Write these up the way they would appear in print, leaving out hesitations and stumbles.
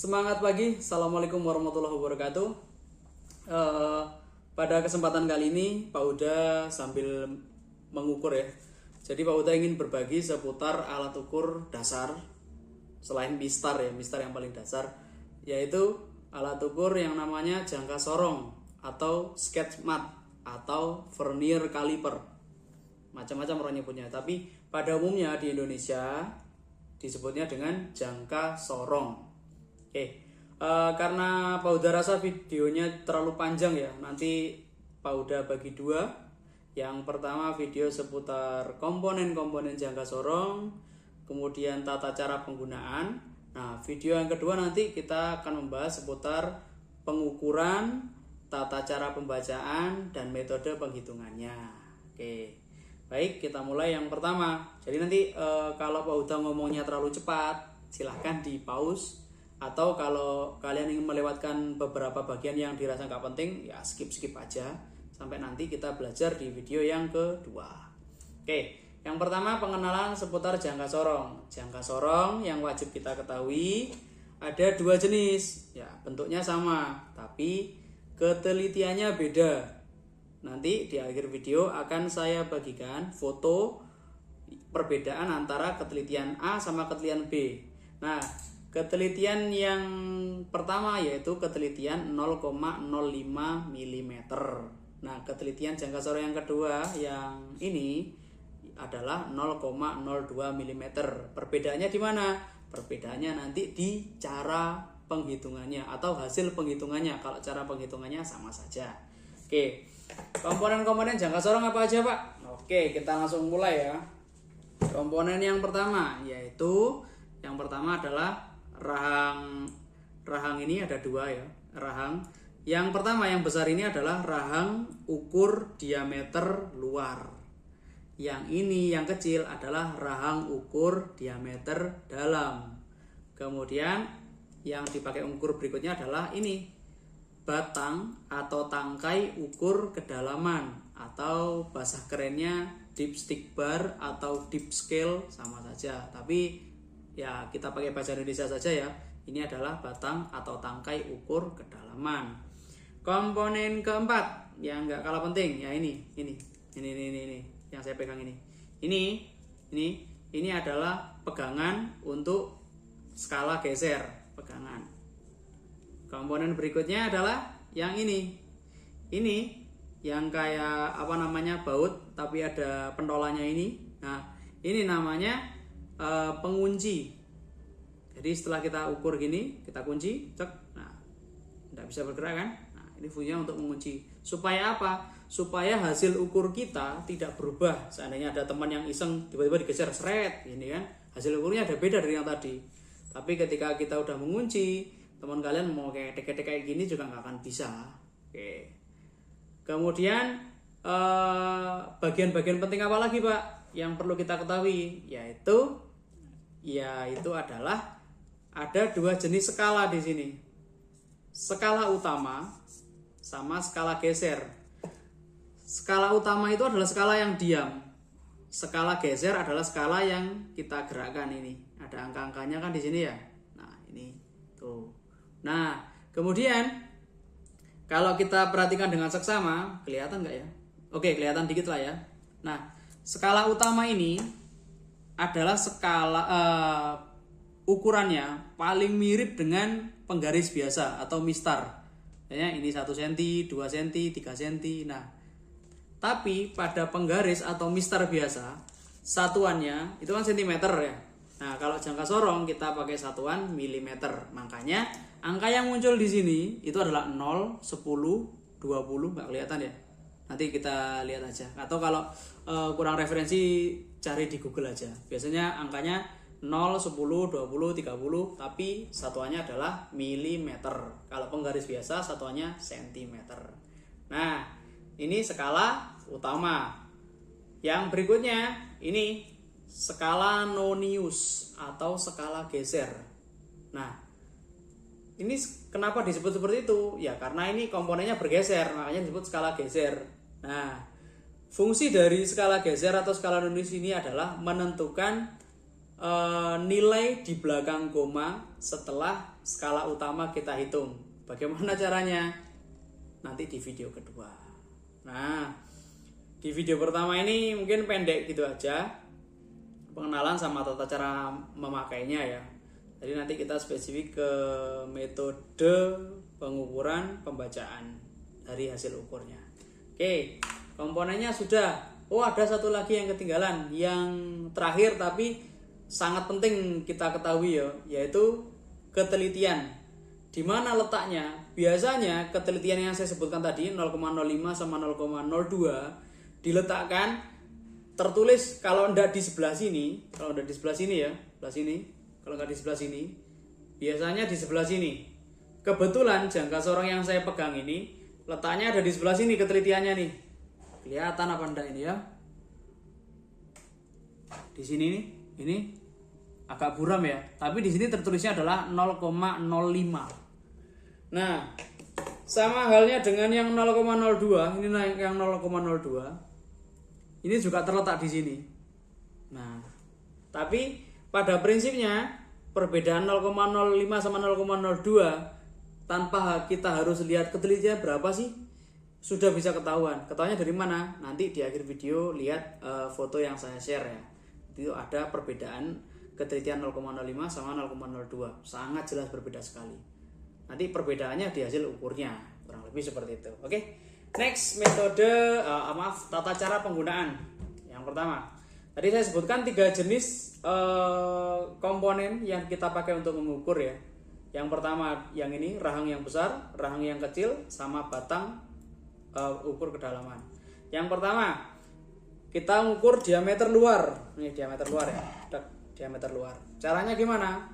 Semangat pagi, Assalamualaikum warahmatullahi wabarakatuh. Pada kesempatan kali ini Pak Huda sambil mengukur ya. Jadi Pak Huda ingin berbagi seputar alat ukur dasar selain mistar ya, mistar yang paling dasar, yaitu alat ukur yang namanya jangka sorong atau sketch mat atau vernier caliper. Macam-macam orang nyebutnya, tapi pada umumnya di Indonesia disebutnya dengan jangka sorong. Karena Pak Huda rasa videonya terlalu panjang ya, nanti Pak Huda bagi dua. Yang pertama video seputar komponen-komponen jangka sorong, kemudian tata cara penggunaan. Nah, video yang kedua nanti kita akan membahas seputar pengukuran, tata cara pembacaan, dan metode penghitungannya. Baik, kita mulai yang pertama. Jadi nanti kalau Pak Huda ngomongnya terlalu cepat, silahkan di pause. Atau kalau kalian ingin melewatkan beberapa bagian yang dirasa nggak penting, ya skip aja sampai nanti kita belajar di video yang kedua. Yang pertama pengenalan seputar jangka sorong. Jangka sorong yang wajib kita ketahui ada dua jenis, ya bentuknya sama, tapi ketelitiannya beda. Nanti di akhir video akan saya bagikan foto perbedaan antara ketelitian A sama ketelitian B. Nah, ketelitian yang pertama yaitu ketelitian 0,05 mm. Nah, ketelitian jangka sorong yang kedua yang ini adalah 0,02 mm. Perbedaannya di mana? Perbedaannya nanti di cara penghitungannya atau hasil penghitungannya. Kalau cara penghitungannya sama saja. Komponen-komponen jangka sorong apa aja, Pak? Kita langsung mulai ya. Komponen yang pertama yaitu yang pertama adalah rahang ini ada dua ya, rahang. Yang pertama yang besar ini adalah rahang ukur diameter luar. Yang ini yang kecil adalah rahang ukur diameter dalam. Kemudian yang dipakai ukur berikutnya adalah ini, batang atau tangkai ukur kedalaman, atau bahasa kerennya dipstick bar atau dip scale, sama saja. Tapi ya kita pakai bahasa Indonesia saja ya. Ini adalah batang atau tangkai ukur kedalaman. Komponen keempat yang nggak kalah penting ya ini yang saya pegang ini. Ini adalah pegangan untuk skala geser, pegangan. Komponen berikutnya adalah yang ini. Ini yang kayak baut tapi ada pentolannya ini. Nah, ini namanya pengunci. Jadi setelah kita ukur gini, kita kunci, cek. Nah, tidak bisa bergerak kan? Nah, ini fungsinya untuk mengunci. Supaya apa? Supaya hasil ukur kita tidak berubah. Seandainya ada teman yang iseng tiba-tiba digeser seret, ini kan, hasil ukurnya ada beda dari yang tadi. Tapi ketika kita udah mengunci, teman kalian mau kayak kayak gini juga nggak akan bisa. Kemudian bagian-bagian penting apa lagi, Pak, yang perlu kita ketahui? Yaitu adalah ada dua jenis skala di sini. Skala utama sama skala geser. Skala utama itu adalah skala yang diam. Skala geser adalah skala yang kita gerakkan ini. Ada angka-angkanya kan di sini ya. Nah, ini tuh. Nah, kemudian kalau kita perhatikan dengan seksama, kelihatan nggak ya? Oke, kelihatan dikit lah ya. Nah, skala utama ini adalah skala ukurannya paling mirip dengan penggaris biasa atau mistar. Ya, ini 1 cm, 2 cm, 3 cm. Nah, tapi pada penggaris atau mistar biasa, satuannya itu kan centimeter ya. Nah, kalau jangka sorong kita pakai satuan milimeter. Makanya angka yang muncul di sini itu adalah 0, 10, 20, nggak kelihatan ya. Nanti kita lihat aja. Atau kalau kurang referensi cari di Google aja. Biasanya angkanya 0, 10, 20, 30, tapi satuannya adalah milimeter. Kalau penggaris biasa satuannya sentimeter. Nah, ini skala utama. Yang berikutnya ini skala nonius atau skala geser. Nah, ini kenapa disebut seperti itu? Ya karena ini komponennya bergeser, makanya disebut skala geser. Nah, fungsi dari skala geser atau skala nonius ini adalah menentukan nilai di belakang koma setelah skala utama kita hitung. Bagaimana caranya? Nanti di video kedua. Nah, di video pertama ini mungkin pendek gitu aja, pengenalan sama tata cara memakainya ya. Jadi nanti kita spesifik ke metode pengukuran pembacaan dari hasil ukurnya. Oke, komponennya sudah. Oh, ada satu lagi yang ketinggalan, yang terakhir tapi sangat penting kita ketahui ya, yaitu ketelitian. Di mana letaknya? Biasanya ketelitian yang saya sebutkan tadi 0,05 sama 0,02 diletakkan tertulis kalau enggak di sebelah sini, kalau enggak di sebelah sini ya, sebelah sini. Kalau enggak di sebelah sini, biasanya di sebelah sini. Kebetulan jangka sorong yang saya pegang ini letaknya ada di sebelah sini ketelitiannya nih. Kelihatan apa enggak ini ya? Di sini nih, ini agak buram ya, tapi di sini tertulisnya adalah 0,05. Nah, sama halnya dengan yang 0,02, ini yang 0,02. Ini juga terletak di sini. Nah, tapi pada prinsipnya perbedaan 0,05 sama 0,02 tanpa kita harus lihat ketelitiannya berapa sih, sudah bisa ketahuan. Ketahuannya dari mana? Nanti di akhir video lihat foto yang saya share ya. Itu ada perbedaan ketelitian 0,05 sama 0,02. Sangat jelas berbeda sekali. Nanti perbedaannya di hasil ukurnya. Kurang lebih seperti itu. Oke. Next, metode tata cara penggunaan. Yang pertama, tadi saya sebutkan 3 jenis komponen yang kita pakai untuk mengukur ya. Yang pertama yang ini, rahang yang besar, rahang yang kecil, sama batang ukur kedalaman. Yang pertama, kita mengukur diameter luar. Ini diameter luar ya. Diameter luar. Caranya gimana?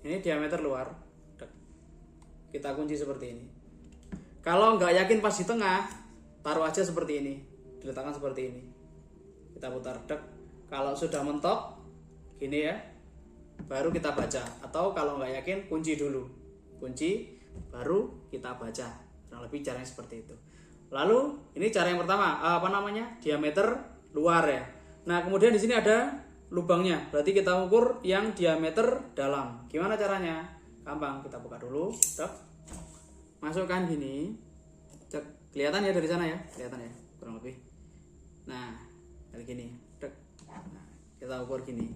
Ini diameter luar. Kita kunci seperti ini. Kalau nggak yakin pas di tengah, taruh aja seperti ini. Diletakkan seperti ini. Kita putar. Kalau sudah mentok, gini ya, baru kita baca. Atau kalau nggak yakin, kunci dulu. Kunci, baru kita baca. Kurang lebih caranya seperti itu. Lalu ini cara yang pertama, diameter luar ya. Nah, kemudian di sini ada lubangnya. Berarti kita ukur yang diameter dalam. Gimana caranya? Gampang, kita buka dulu. Masukkan gini. Kelihatan ya dari sana ya? Kelihatan ya, kurang lebih. Nah, kayak gini. Nah, kita ukur gini.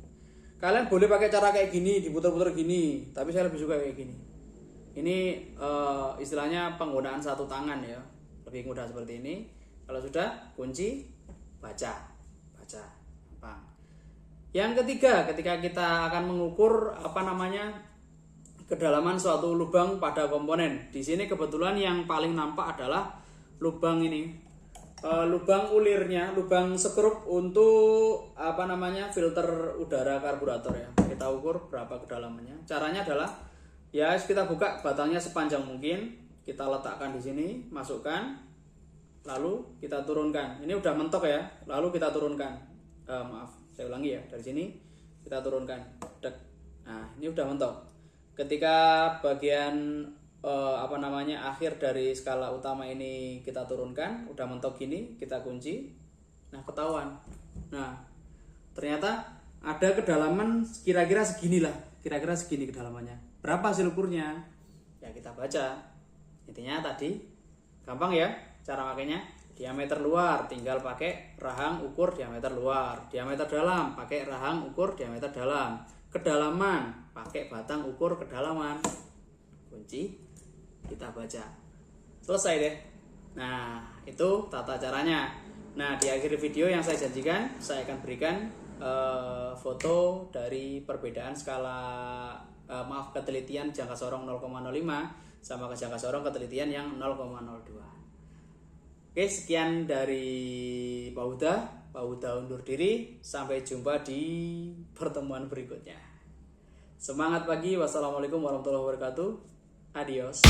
Kalian boleh pakai cara kayak gini, diputar-putar gini, tapi saya lebih suka kayak gini. Ini istilahnya penggunaan satu tangan ya, lebih mudah seperti ini. Kalau sudah, kunci, baca. Gampang. Yang ketiga, ketika kita akan mengukur kedalaman suatu lubang pada komponen. Di sini kebetulan yang paling nampak adalah lubang ini, lubang ulirnya, lubang skrup untuk filter udara karburator ya. Kita ukur berapa kedalamannya. Caranya adalah ya kita buka batangnya sepanjang mungkin, kita letakkan di sini, masukkan, lalu kita turunkan. Ini udah mentok ya, lalu kita turunkan. Saya ulangi ya, dari sini kita turunkan. Nah, ini udah mentok. Ketika bagian akhir dari skala utama ini kita turunkan, udah mentok gini, kita kunci. Nah, ketahuan. Nah, ternyata ada kedalaman kira-kira segini kedalamannya. Berapa hasil ukurnya? Ya kita baca. Intinya tadi gampang ya cara makainya. Diameter luar tinggal pakai rahang ukur diameter luar. Diameter dalam pakai rahang ukur diameter dalam. Kedalaman pakai batang ukur kedalaman. Kunci, kita baca. Selesai deh. Nah, itu tata caranya. Nah, di akhir video yang saya janjikan, saya akan berikan foto dari perbedaan ketelitian jangka sorong 0,05 sama ke jangka sorong ketelitian yang 0,02. Oke, sekian dari Pak Huda. Pak Huda undur diri. Sampai jumpa di pertemuan berikutnya. Semangat pagi. Wassalamualaikum warahmatullahi wabarakatuh. Adios.